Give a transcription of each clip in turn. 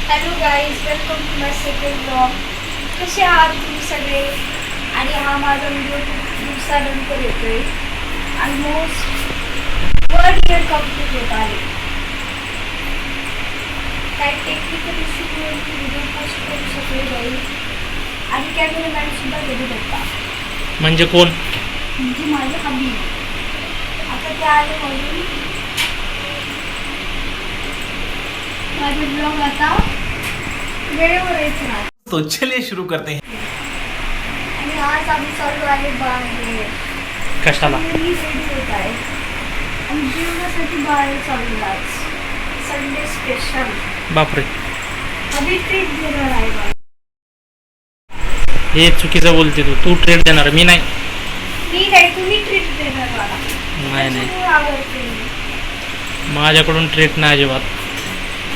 Hello guys, welcome to my second blog. कसे आहात तुम्ही सगळे? आणि हा माझा व्हिडिओ खूप दिवसानंतर येतोय. ऑलमोस्ट 1 इयर कंप्लीट होत आहे. काही टेक्निकल इश्यूमुळे व्हिडिओ पोस्ट करू शकले नाही आणि कॅमेरामॅन सुद्धा घरी होता. म्हणजे कोण? म्हणजे माझे हबी. आता ते आले म्हणून माझे ब्लॉग आता वेळेवर येत राहत. तो चलिए शुरू करते हैं. आणि आज आम्ही चाललो आहे बाहेर. कशाला? मी रेडी होत आहे आणि जेवणासाठी बाहेर चाललो आज. Sunday special. बापरे, आम्ही ट्रीट देणार आहे बाहेर. हे चुकीचं बोलते तू ट्रेड देणार, मी नाही. मी नाही, तुम्ही ट्रीट देणार मला. नाही त्याच्यामुळे आवडते मी. माझ्याकडून ट्रेड नाही अजिबात.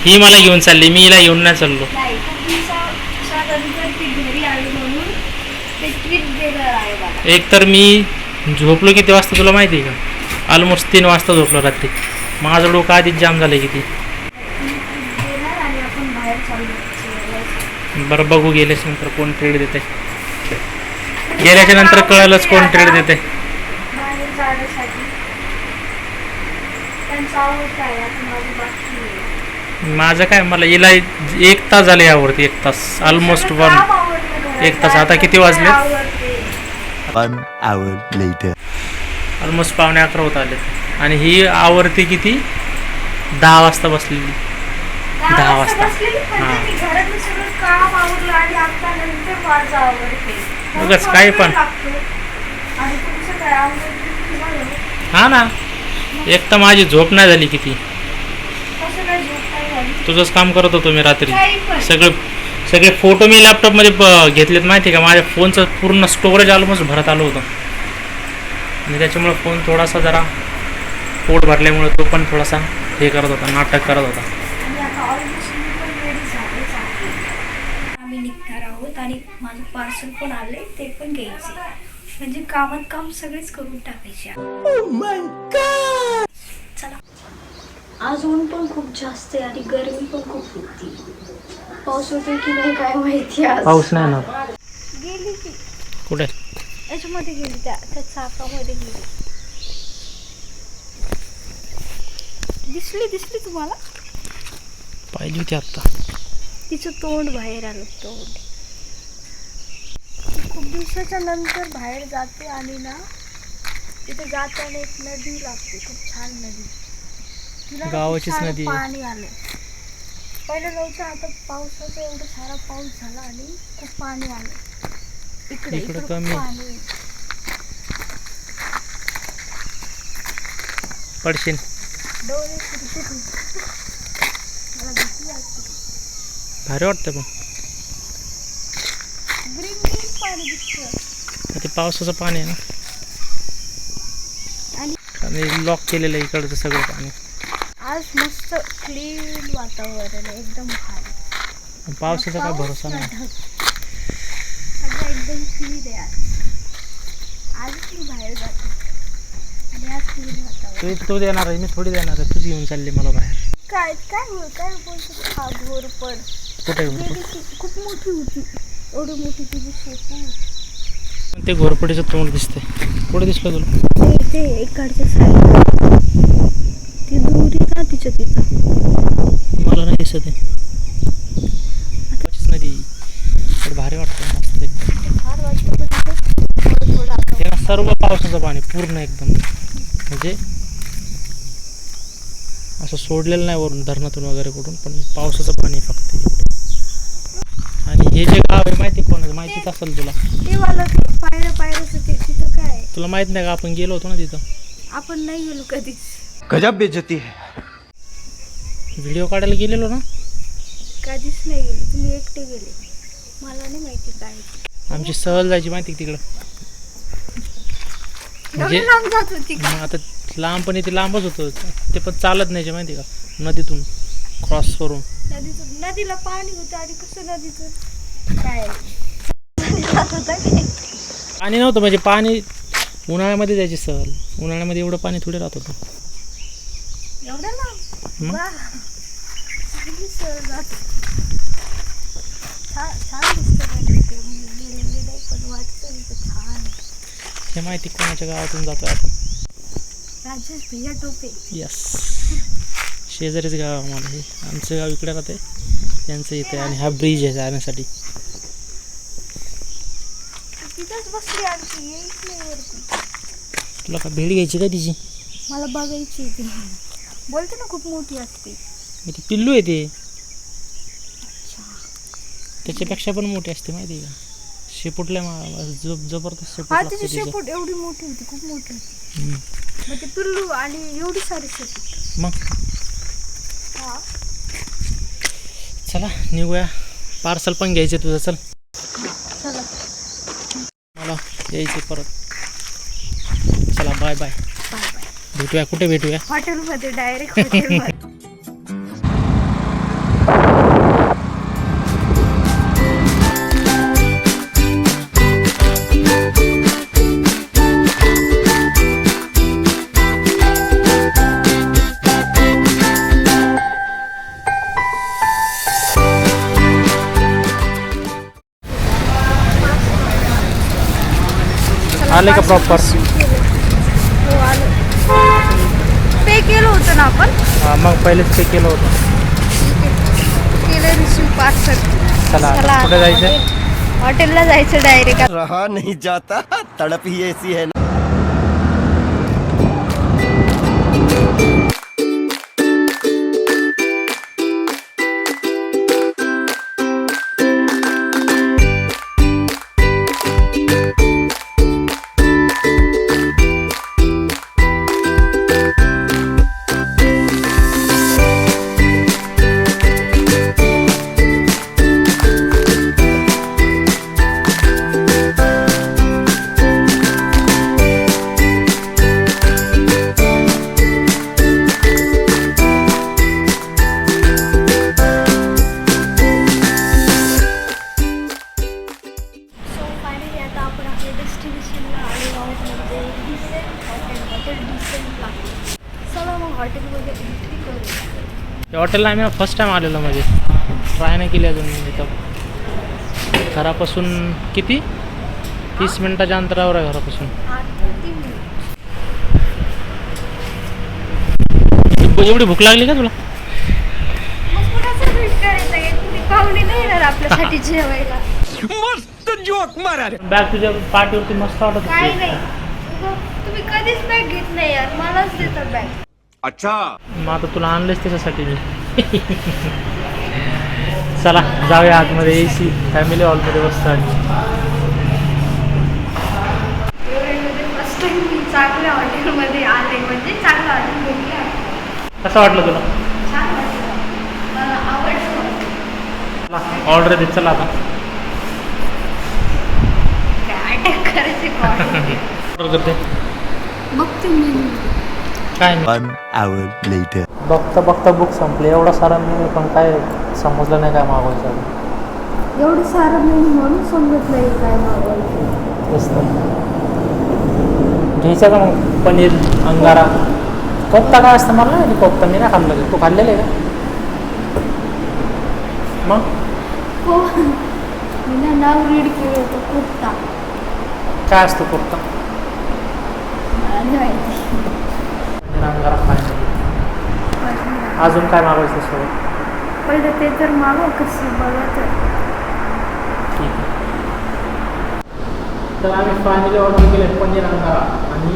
ही मला घेऊन चालली, मी हिला घेऊन नाही चाललो. नाही, खूप दिवसानंतर ती घरी आली म्हणून ते ट्रीट देणार आहे मला. एक तर मी झोपलो किती वाजता तुला माहिती आहे का? ऑलमोस्ट 3 वाजता झोपलो रात्री. माझं डोकं आधीच जाम झालं किती. तुम्ही ट्रीट देणार आणि आपण बाहेर चाललो. बरं, बघू गेल्याच्या नंतर कोण ट्रेड देते. गेल्याच्या नंतर कळलंच कोण ट्रेड देते. बाहेर जाण्यासाठी त्यांचं आवडत आहे. आता माझी बाकी आहे. माझं काय, मला हिला 1 तास झाले यावरती. 1 तास ऑलमोस्ट सगळं काम आवडतं घरात. 1 तास. आता किती वाजले? आवडते. 1 hour later. ऑलमोस्ट 11:15 होत आले. आणि ही आवरती किती? 10 वाजता बसलेली. 10 वाजता. बसलेली म्हणजे मी घरातलं सगळं काम आवरलं आणि आता नंतर माझं आवडते. उगाच काही पण. आणि तुमचं काय आवडतं झालं? हा ना, एक तर माझी झोप नाही झाली किती. कसं काय झोप नाही झाली? तुझंच काम करत होतो मी रात्री. काही पण. सगळे फोटो मी लॅपटॉपमध्ये घेतलेत माहिती आहे का? माझ्या फोनचं पूर्ण स्टोरेज ऑलमोस्ट भरत आलं होतं आणि त्याच्यामुळे फोन थोडासा जरा पोट भरल्यामुळे तो पण थोडासा हे करत होता, नाटक करत होता. आणि आता ऑलमोस्ट मी पण रेडी झालेच आहे. आम्ही निघणार आहोत आणि माझं पार्सल पण आलंय, ते पण घ्यायचे. म्हणजे कामात काम सगळेच करून टाकायचे. चला. आज ऊन पण खूप जास्त आहे आणि गरमी पण खूप होती. पाऊस होतोय की नाही काय माहिती. आज पाऊस नाही ना. गेली ती कुठे? याच्यामध्ये गेली, त्या चाकामध्ये गेली. दिसली तुम्हाला? पाहिली होती आत्ता. तिचं तोंड बाहेर आलं. तोंड खूप दिवसाच्या नंतर बाहेर जाते आणि ना तिथे जाताना एक नदी लागते, खूप छान नदी. तिला ना खूप गावाचीच सारं नदी आहे. पाणी आलं. पहिलं नव्हतं, आता पावसाचा एवढा सारा पाऊस झाला आणि खूप पाणी आलं. इकडे खूप कमी. पाणी. पडशील. डोळे सुरू. मला भीती वाटते. भारी वाटतं पण. ग्रीन पाणी दिसतं. ते पावसाचं पाणी आहे ना, आणि लॉक केलेलं आहे इकडचं सगळं पाणी. आज मस्त क्लीन वातावरण आहे, एकदम भारी. पावसाचा काय भरोसा नाही. सगळं एकदम क्लीन आहे. आज मी बाहेर जाते आणि आज क्लीन वातावरण. तू देणार आहे, मी थोडी देणार आहे. तूच घेऊन चालली मला बाहेर. काय बोलतो? हा घोरपड. कुठे खूप मोठी होती, एवढी मोठी तुझी शेपू. ते घोरपडीचं तोंड दिसतंय. कुठे दिसलं तुला? ते इकडच्या साईड ती दोरी ना तिच्या तिथं. मला नाही दिसत आहे. नदी तर भारी वाटतं, मस्त एकदम. फार वाटतं पण तिथं थोडं आता तेव्हा सर्व पावसाचं पाणी पूर्ण एकदम, म्हणजे असं सोडलेलं नाही वरून धरणातून वगैरे कुठून, पण पावसाचं पाणी फक्त एवढं. आणि हे जे गाव आहे माहिती कोणाचं? माहितीच असेल तुला. ते मला पायरच होते तिथं. काय तुला माहित नाही का? आपण गेलो होतो ना तिथं. आपण नाही गेलो कधीच. गजब बेइज्जती है. व्हिडिओ काढायला गेलेलो ना. कधीच नाही गेलो. तुम्ही एकटे गेले. मला नाही माहिती काय. आमची सहल जायची माहिती तिकडं. म्हणजे एवढं लांब जात होती का? आता लांब पण इथे लांबच होतं. ते पण चालत नाही माहिती का, नदीतून क्रॉस करून. नदीला पाणी होतं आणि कसं नदीतून काय जात होता काय? पाणी नव्हतं, म्हणजे पाणी उन्हाळ्यामध्ये जायची सहल. उन्हाळ्यामध्ये एवढं पाणी थोडे राहत होतं. एवढं लांब? मग? वाह. चांगली सहल जात. हे माहिती कोणाच्या गावातून जातो आपण. राजेश भैया टोपे. यस, शेजारीच गाव आम्हाला. हे आमचं गाव इकडे राहते, त्यांचं इथे. आणि हा ब्रिज आहे जाण्यासाठी. तिथंच बसली आणखी येईच नाही वरती. तुला का भेट घ्यायची का तिची? मला बघायची ती. बोलते ना खूप मोठी असते. ती पिल्लू आहे ते, त्याच्यापेक्षा पण मोठी असते माहिती आहे का. शेपुटल्या जबरदस्त शेपूट हा लागते तिची तिचं. शेपूट एवढी मोठी होती, खूप मोठी होती. हम्म. मग ते पिल्लू आणि एवढी सारी शेपूट. मग हा चला निघूया. पार्सल पण घ्यायचे तुझं. चल चला मला यायचे परत. चला बाय बाय. Bye bye. भेटूया. कुठे भेटूया? हॉटेलमध्ये, डायरेक्ट हॉटेलमध्ये. आले का प्रॉपर? हो आलं. पे केलं होतं ना आपण. मग पहिलेच पे केलं होतं. केलं रिसीव पार्सल. चला आता कुठे जायचं? हॉटेलला जायचं डायरेक्ट. रहा नहीं जाता, तड़प ही ऐसी है ना. हॉटेलमध्ये एंट्री करू. या हॉटेलला आम्ही फर्स्ट टाईम आलेलो, म्हणजे ट्राय नाही केली अजून. इथं घरापासून किती 30 मिनिटाच्या अंतरावर आहे घरापासून. एवढी भूक लागली का तुला? मग कुणाचं भेट करायचं आहे? कुणी पाहुणे नाही येणार आपल्यासाठी जेवायला. मस्त जोक मारा रे. बॅग तुझ्या पाठीवरती मस्त वाटत काय होती. नाही, तुम्ही कधीच बॅग घेत नाही यार, मलाच देतात बॅग. अच्छा, मग आता तुला आणलंच त्याच्यासाठी मी. चला जाऊया आतमध्ये. AC फॅमिली हॉलमध्ये बसतो. फर्स्ट टाइम मी चांगल्या हॉटेलमध्ये आले, म्हणजे चांगलं हॉटेल भेटलं. कसं वाटलं तुला? छान वाटलं, मला आवडलं. ऑर्डर दे. चला आता काय अटॅक करायचे ऑर्डर करते. बघते मी. काय नाही. 1 hour later. बघता बघता बुक संपली. एवढा सारा मेनू पण काय समजलं नाही काय मागवायचं. एवढं सारं मेनू म्हणून समजत नाही काय मागवायचं. तेच तर. घ्यायचं का मग पनीर अंगारा? कोफ्ता काय असतं मला नाही. कोफ्ता मी नाही खाल्लं. तू खाल्लेलं आहे का? मग हो, मी नाव रीड केलं होतं कुर्ता. काय असतो कोफ्ता? मला नाही माहिती. अंगारा खायचं. अजून काय मागवायचं सोबत? पहिलं ते तर मागव कसं बघा तर. ठीक आहे. तर आम्ही फायनली ऑर्डर केले पनीर अंगारा आणि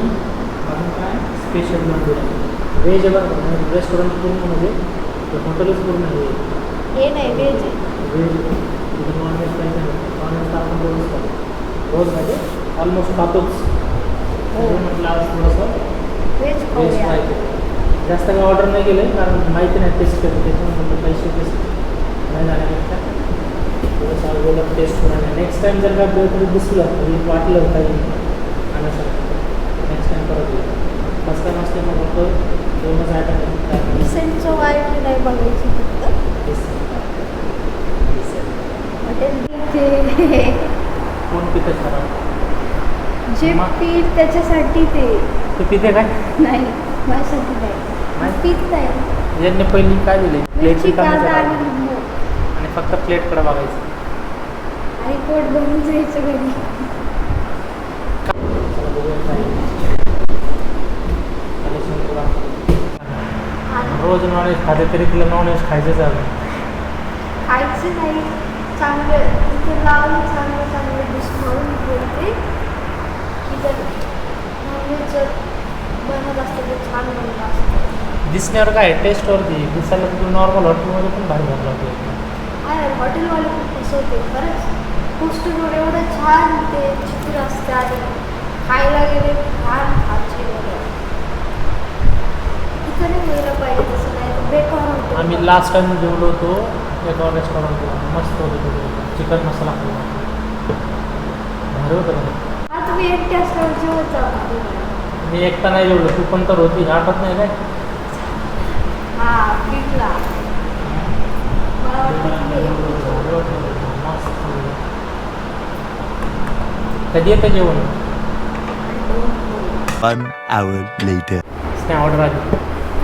अजून काय स्पेशल मंचुरियन. व्हेज बरं, रेस्टॉरंट पूर्ण म्हणजे हॉटेलच पूर्ण आहे. हे नाही व्हेज आहे. व्हेज नॉनव्हेज पाहिजे नाही. नॉनव्हेज तर आपण रोज खातो. रोज म्हणजे ऑलमोस्ट खातोच. म्हटलं आज थोडंसं व्हेज व्हेज खाऊया. पाहिजे. जास्त काही ऑर्डर नाही केलं कारण माहिती नाही टेस्ट करतो. त्याच्यामुळे पैसे नाही जाण्यापेक्षा थोडंसं अगोदर टेस्ट करून. नेक्स्ट टाईम जर काय कधी दिसलं तरी वाटलं काही खाण्यासारखं, नेक्स्ट टाईम परत येईल. फर्स्ट टाईम असते मग फक्त 2च आयटम. डिसेंटचं वाईट नाही बघायची फक्त. हॉटेल ते कोण पितं खराब? जे पीठ त्याच्यासाठी ते तू पिते काय? नाही, माझ्यासाठी नाही. पीठ नाही. यांनी पहिली काय दिली? मिरची, प्लेट कांदा आणि आणि लिंबू फक्त प्लेटकडे बघायचं. आणि पोट भरून जायचं घरी. चला बघूया रोज नॉनव्हेज खाते तरी तुला नॉनव्हेज खायचंच आहे. खायचं नाही, चांगलं तिथे लावून चांगलं डिस्काउंट बोलते की जर नॉनव्हेज जर बनत असतं तर छान बनलं असतं. दिसण्यावर काय टेस्टवरती दिसायला तुला नॉर्मल हॉटेलमध्ये पण भारी बनला होते. हा हॉटेलवाले खूप फसवते खरंच. पोस्टरवर एवढं छान ते चित्र असतं आणि खायला गेले छान खायचे वगैरे. इथं नाही व्हायला पाहिजे तसं, नाही तर बेकार होतं. आम्ही लास्ट टाइम जेवलो होतो एका रेस्टॉरंट मस्त होतं ते चिकन मसाला खाल्ला भारी होतं. हा तुम्ही एकटे असल्यावर जेवत जा. मी एकटा नाही जेवलो, तू पण तर होती, आठवत नाही काय? हा पिठला मला वाटतं तुम्ही एकटे जेवता. मस्त. कधी येतं जेवण? 1 hour later. इसमें ऑर्डर आली.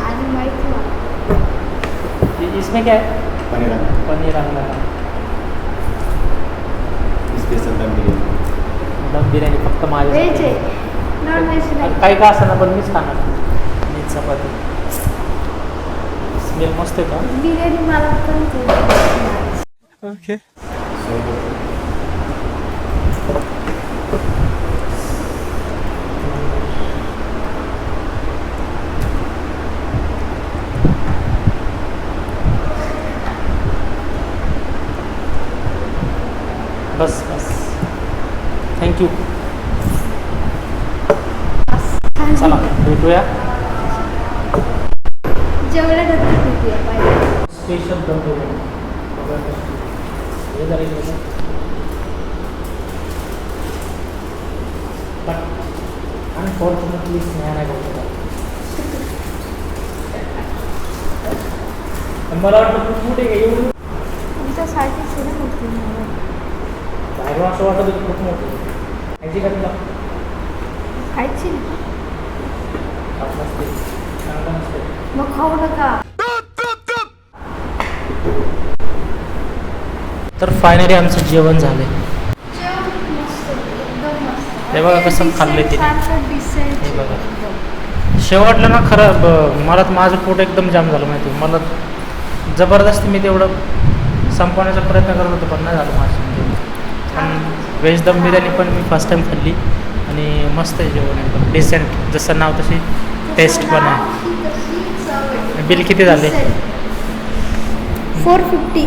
आणि माहिती मला इसमें क्या है? पनीर पनीर आणला. स्पेशल दम बिर्याणी. दम बिर्याणी फक्त माझ्या व्हेज आहे, नॉन व्हेज नाही. काही का असं ना पण मीच खाणार. मीच चपाती. स्मेल मस्त आहे का? बिर्याणी मला पण खूप Okay. बस बस. थँक्यू. चला भेटूया. जेवल्यानंतर भेटूया पाहिजे. स्पेशल दम बिर्याणी. हे जरा इकडे. बट अनफॉर्च्युनेटली स्नेहा नाही बघू शकत. मला वाटतं तू कुठे काय एवढं तुमच्यासाठी सुरू होती बाहेरून असं वाटत होतं खूप मोठी खायची का तुला? खायची ना. खात नसते, चांगलं नसते. मग खाऊ नका. तर फायनली आमचं जेवण झालं. जेवण मस्त, एकदम मस्त. हे बघा कसं खाल्लंय तिने. सारखं decent हे बघा. एकदम. शेवटला ना खरं मला तर माझं पोट एकदम जाम झालं माहिती आहे. मला जबरदस्ती मी तेवढं संपवण्याचा प्रयत्न करत होतो पण नाही झालं माझं. पण व्हेज दम बिर्याणी पण मी फर्स्ट टाईम खाल्ली आणि मस्त आहे जेवण एकदम डिसेंट. जसं नाव तशी टेस्ट पण आहे. बिल किती झाले? 450.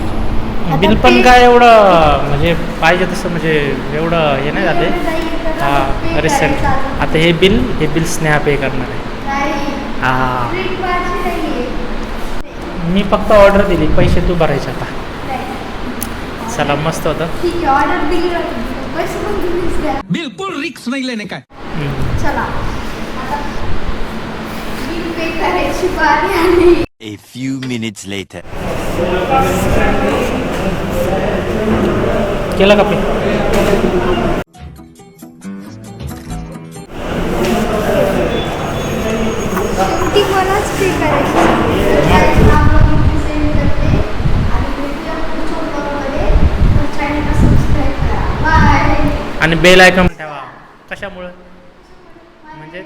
बिल पण काय एवढं म्हणजे पाहिजे तसं म्हणजे एवढं हे नाही झाले. हां रिसेंट. आता हे बिल स्नेहा पे करणार आहे. हां मी फक्त ऑर्डर दिली, पैसे तू भरायचे आता. चला मस्त होतं. ठीक आहे, ऑर्डर दिली होती, पैसे पण तुम्हीच द्या. बिल्कुल रिक्स नहीं लेने का. चला आता बिल पे करायची बारी आली. A few minutes later. केलं का पे? शेवटी मलाच पे करायची. सेंड करते आणि भेटूया पुढच्या ब्लॉगमध्ये. चॅनलला सबस्क्राईब करा. बाय. आणि बेल आयकॉन ठेवा. कशामुळं? म्हणजे